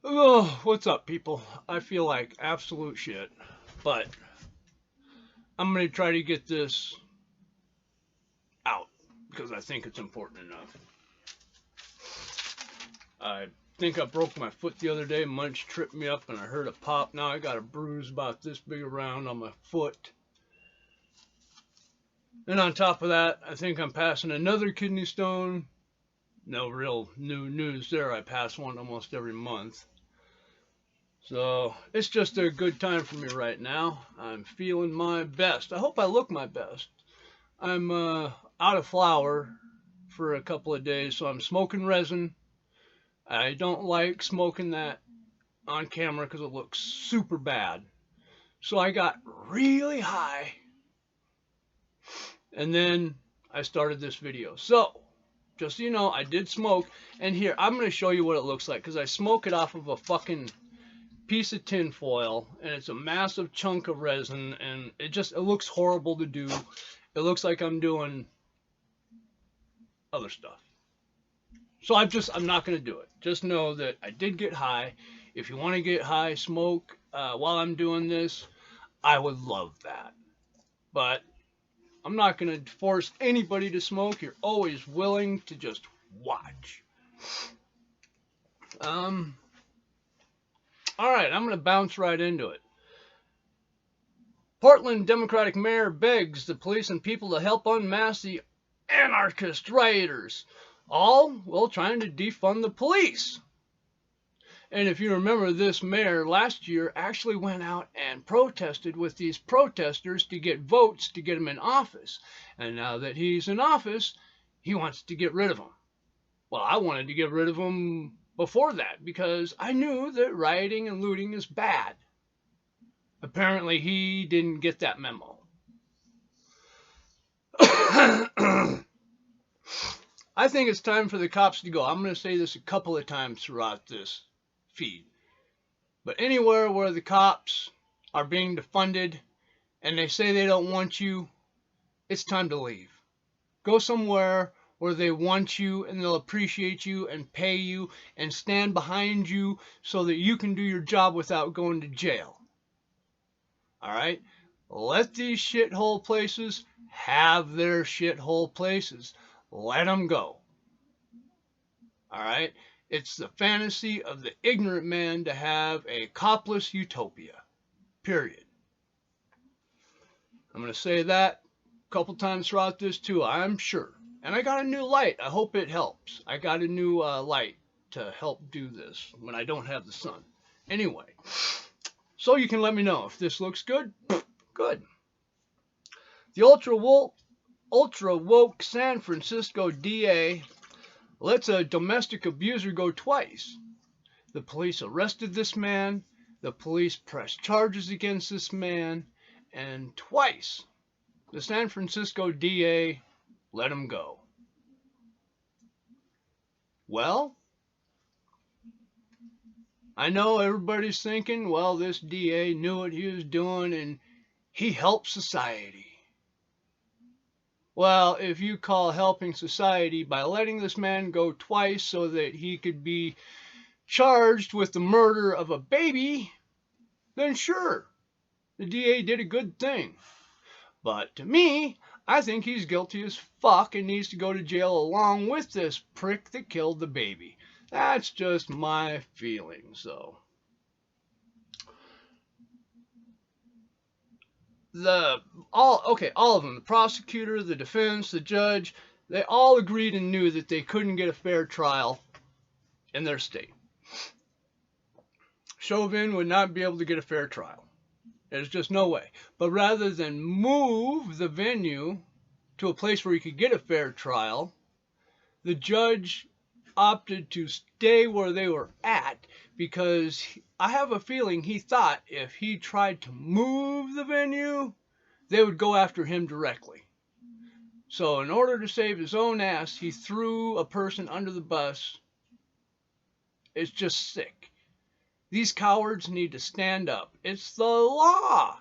Oh, what's up, people? I feel like absolute shit, but I'm gonna try to get this out because I think it's important enough. I think I broke my foot the other day. Munch tripped me up and I heard a pop. Now I got a bruise about this big around on my foot. And on top of that, I think I'm passing another kidney stone. No real new news there. I pass one almost every month. So it's just a good time for me right now. I'm feeling my best. I hope I look my best. I'm out of flour for a couple of days, so I'm smoking resin. I don't like smoking that on camera because it looks super bad. So I got really high, and then I started this video. So, just so you know, I did smoke, and here, I'm going to show you what it looks like because I smoke it off of a fucking piece of tin foil, and it's a massive chunk of resin, and it looks horrible to do. It looks like I'm doing other stuff. So I'm not going to do it. Just know that I did get high. If you want to get high, smoke while I'm doing this, I would love that. But I'm not going to force anybody to smoke. You're always willing to just watch. All right, I'm going to bounce right into it. Portland Democratic Mayor begs the police and people to help unmask the anarchist rioters, all while trying to defund the police. And if you remember, this mayor last year actually went out and protested with these protesters to get votes to get him in office. And now that he's in office, he wants to get rid of them. Well, I wanted to get rid of them before that because I knew that rioting and looting is bad. Apparently, he didn't get that memo. I think it's time for the cops to go. I'm going to say this a couple of times throughout this feed. But anywhere where the cops are being defunded and they say they don't want you, it's time to leave. Go somewhere where they want you and they'll appreciate you and pay you and stand behind you so that you can do your job without going to jail. All right? Let these shithole places have their shithole places. Let them go. All right? It's the fantasy of the ignorant man to have a copless utopia. Period. I'm going to say that a couple times throughout this too, I'm sure. And I got a new light. I hope it helps. I got a new light to help do this when I don't have the sun. Anyway, so you can let me know if this looks good. Good. The ultra woke San Francisco DA lets a domestic abuser go twice. The police arrested this man. The police pressed charges against this man. And twice, the San Francisco DA let him go. Well, I know everybody's thinking, well, this DA knew what he was doing and he helped society. Well, if you call helping society by letting this man go twice so that he could be charged with the murder of a baby, then sure, the DA did a good thing. But to me, I think he's guilty as fuck and needs to go to jail along with this prick that killed the baby. That's just my feelings, though. All of them, the prosecutor, the defense, the judge, they all agreed and knew that they couldn't get a fair trial in their state. Chauvin would not be able to get a fair trial. There's just no way. But rather than move the venue to a place where he could get a fair trial, the judge opted to stay where they were at because I have a feeling he thought if he tried to move the venue, they would go after him directly. So in order to save his own ass, he threw a person under the bus. It's just sick. These cowards need to stand up. It's the law.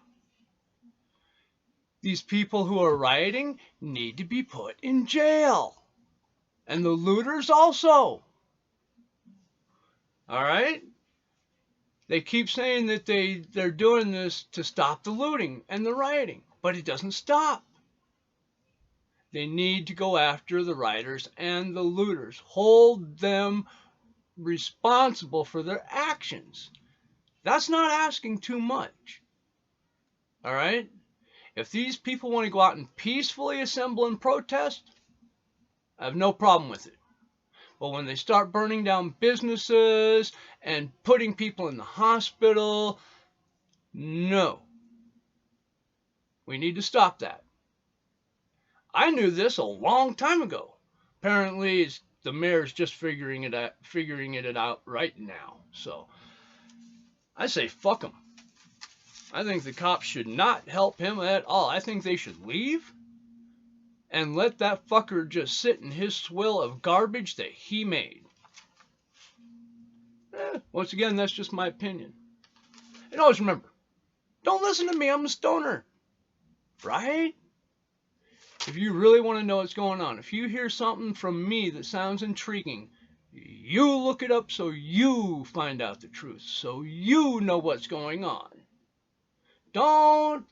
These people who are rioting need to be put in jail. And the looters also. All right? They keep saying that they're doing this to stop the looting and the rioting, but it doesn't stop. They need to go after the rioters and the looters, hold them responsible for their actions. That's not asking too much. All right? If these people want to go out and peacefully assemble and protest, I have no problem with it. But when they start burning down businesses and putting people in the hospital, no. We need to stop that. I knew this a long time ago. Apparently, the mayor's just figuring it out right now. So I say fuck them. I think the cops should not help him at all. I think they should leave and let that fucker just sit in his swill of garbage that he made. Once again, that's just my opinion. And always remember, don't listen to me, I'm a stoner. Right? If you really want to know what's going on, if you hear something from me that sounds intriguing, you look it up so you find out the truth, so you know what's going on. Don't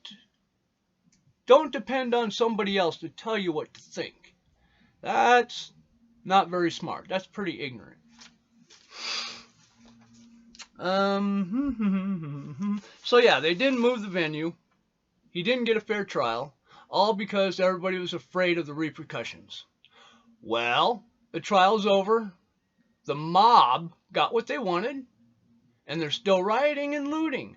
depend on somebody else to tell you what to think. That's not very smart. That's pretty ignorant. So yeah, they didn't move the venue. He didn't get a fair trial, all because everybody was afraid of the repercussions. Well, the trial's over. The mob got what they wanted, and they're still rioting and looting.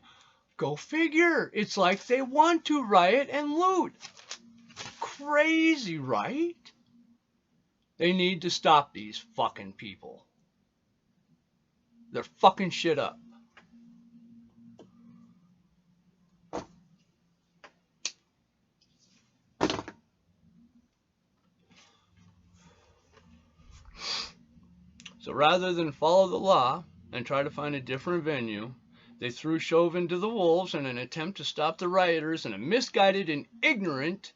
Go figure. It's like they want to riot and loot. Crazy, right? They need to stop these fucking people. They're fucking shit up. So rather than follow the law and try to find a different venue, they threw Chauvin to the wolves in an attempt to stop the rioters in a misguided and ignorant,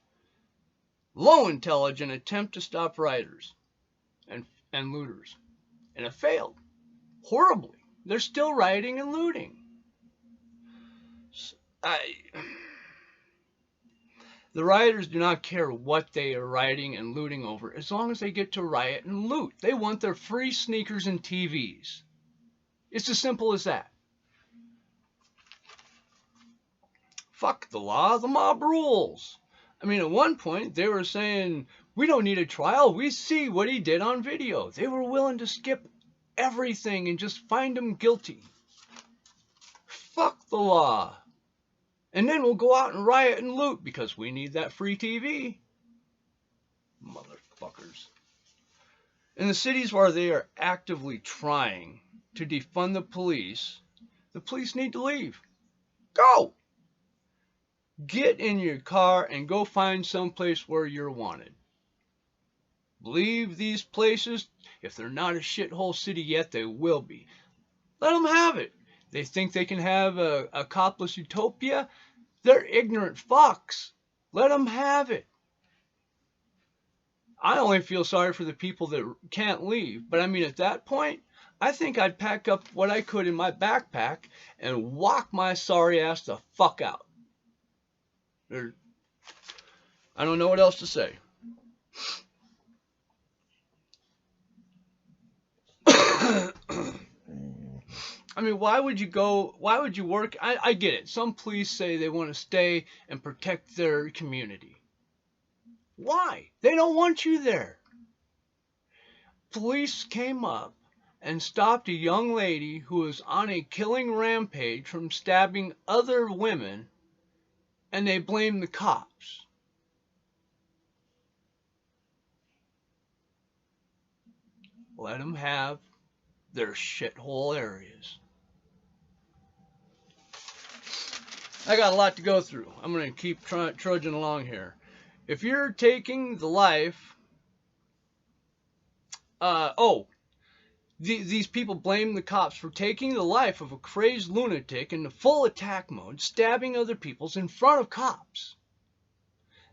low-intelligent attempt to stop rioters and looters. And it failed. Horribly. They're still rioting and looting. The rioters do not care what they are rioting and looting over as long as they get to riot and loot. They want their free sneakers and TVs. It's as simple as that. Fuck the law, the mob rules. I mean, at one point, they were saying, we don't need a trial. We see what he did on video. They were willing to skip everything and just find him guilty. Fuck the law. And then we'll go out and riot and loot because we need that free TV. Motherfuckers. In the cities where they are actively trying to defund the police need to leave. Go! Get in your car and go find someplace where you're wanted. Leave these places. If they're not a shithole city yet, they will be. Let them have it. They think they can have a copless utopia. They're ignorant fucks. Let them have it. I only feel sorry for the people that can't leave. But I mean, at that point, I think I'd pack up what I could in my backpack and walk my sorry ass the fuck out. I don't know what else to say. I mean, why would you work? I get it. Some police say they want to stay and protect their community. Why? They don't want you there. Police came up and stopped a young lady who was on a killing rampage from stabbing other women, and they blamed the cops. Let them have their shithole areas. I got a lot to go through. I'm going to keep trudging along here. If you're taking the life... these people blame the cops for taking the life of a crazed lunatic into full attack mode, stabbing other people in front of cops.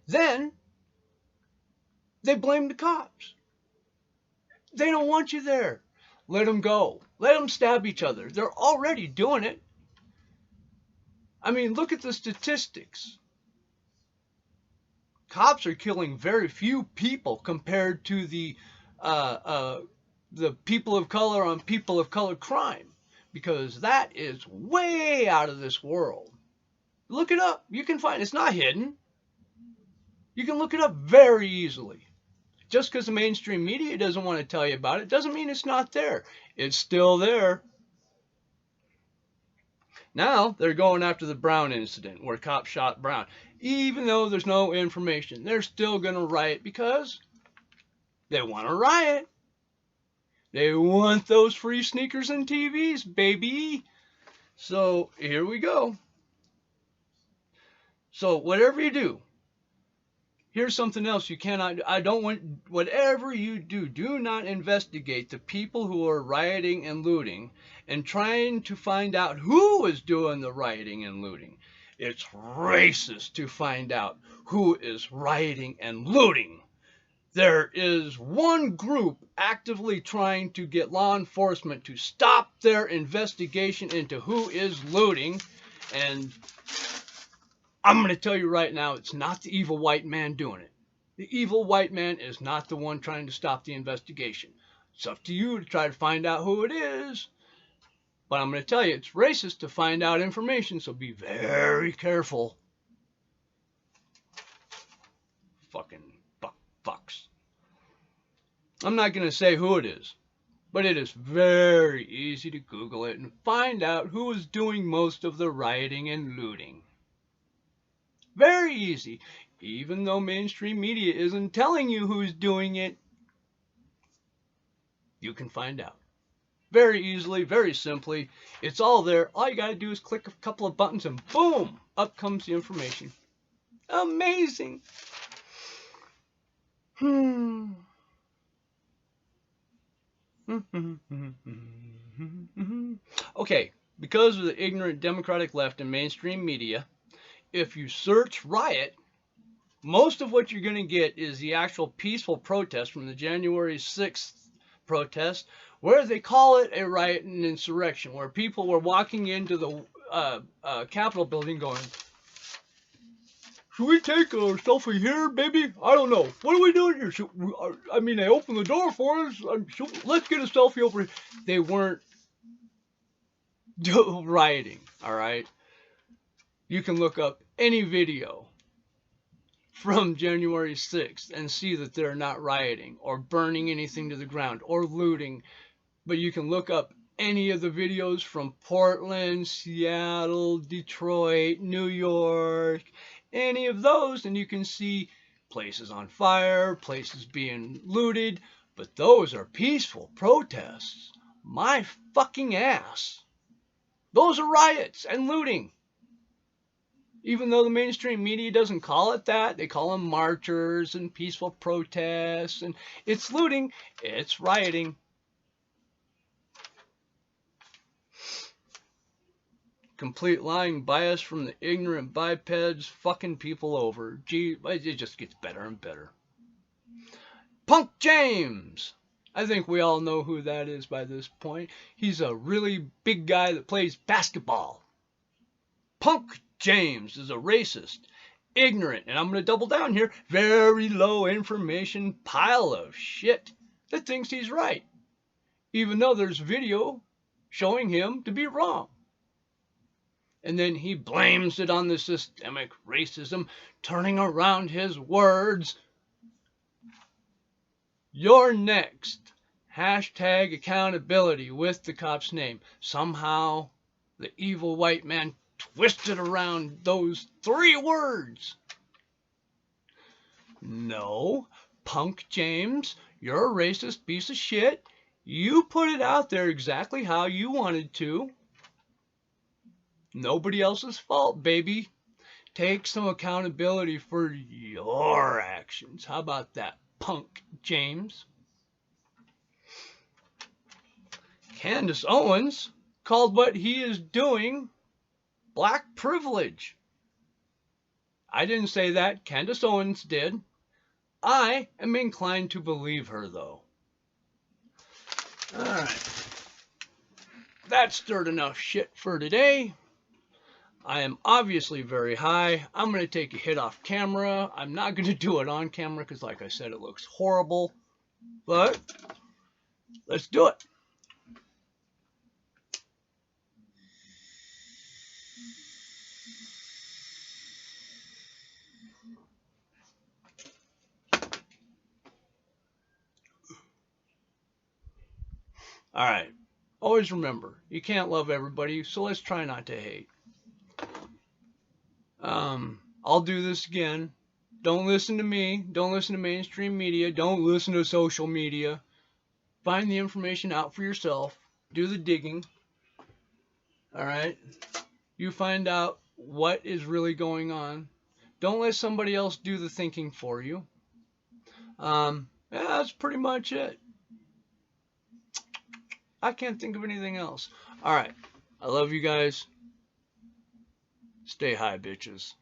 Then, they blame the cops. They don't want you there. Let them go. Let them stab each other. They're already doing it. I mean, look at the statistics. Cops are killing very few people compared to the people of color on people of color crime, because that is way out of this world. Look it up. You can find it's not hidden. You can look it up very easily. Just because the mainstream media doesn't want to tell you about it doesn't mean it's not there. It's still there. Now they're going after the Brown incident where cops shot Brown. Even though there's no information, they're still going to riot because they want to riot. They want those free sneakers and TVs, baby. So here we go. So whatever you do, here's something else you cannot. I don't want. Whatever you do, do not investigate the people who are rioting and looting and trying to find out who is doing the rioting and looting. It's racist to find out who is rioting and looting. There is one group actively trying to get law enforcement to stop their investigation into who is looting, and I'm going to tell you right now, it's not the evil white man doing it. The evil white man is not the one trying to stop the investigation. It's up to you to try to find out who it is. But I'm going to tell you, it's racist to find out information, so be very careful. Fucking fucks. I'm not going to say who it is, but it is very easy to Google it and find out who is doing most of the rioting and looting. Very easy. Even though mainstream media isn't telling you who's doing it, you can find out. Very easily, very simply. It's all there. All you got to do is click a couple of buttons and boom, up comes the information. Amazing. Okay, because of the ignorant Democratic left and mainstream media, if you search riot, most of what you're going to get is the actual peaceful protest from the January 6th protest, where they call it a riot and insurrection, where people were walking into the Capitol building going, should we take a selfie here, baby? I don't know. What are we doing here? They opened the door for us. Let's get a selfie over here. They weren't rioting, all right? You can look up any video from January 6th and see that they're not rioting or burning anything to the ground or looting. But you can look up any of the videos from Portland, Seattle, Detroit, New York, any of those, and you can see places on fire, places being looted, but those are peaceful protests. My fucking ass. Those are riots and looting. Even though the mainstream media doesn't call it that, they call them marchers and peaceful protests, and it's looting, it's rioting. Complete lying bias from the ignorant bipeds fucking people over. Gee, it just gets better and better. Punk James! I think we all know who that is by this point. He's a really big guy that plays basketball. Punk James is a racist, ignorant, and I'm going to double down here, very low information pile of shit that thinks he's right, even though there's video showing him to be wrong. And then he blames it on the systemic racism, turning around his words. You're next. Hashtag accountability with the cop's name. Somehow the evil white man twisted around those 3 words. No, Punk James, you're a racist piece of shit. You put it out there exactly how you wanted to. Nobody else's fault, baby. Take some accountability for your actions. How about that, Punk James? Candace Owens called what he is doing black privilege. I didn't say that. Candace Owens did. I am inclined to believe her, though. All right. That stirred enough shit for today. I am obviously very high. I'm going to take a hit off camera. I'm not going to do it on camera because, like I said, it looks horrible. But let's do it. All right. Always remember, you can't love everybody, so let's try not to hate. I'll do this again. Don't listen to me. Don't listen to mainstream media. Don't listen to social media. Find the information out for yourself. Do the digging. All right? You find out what is really going on. Don't let somebody else do the thinking for you. Yeah, that's pretty much it. I can't think of anything else. All right. I love you guys. Stay high, bitches.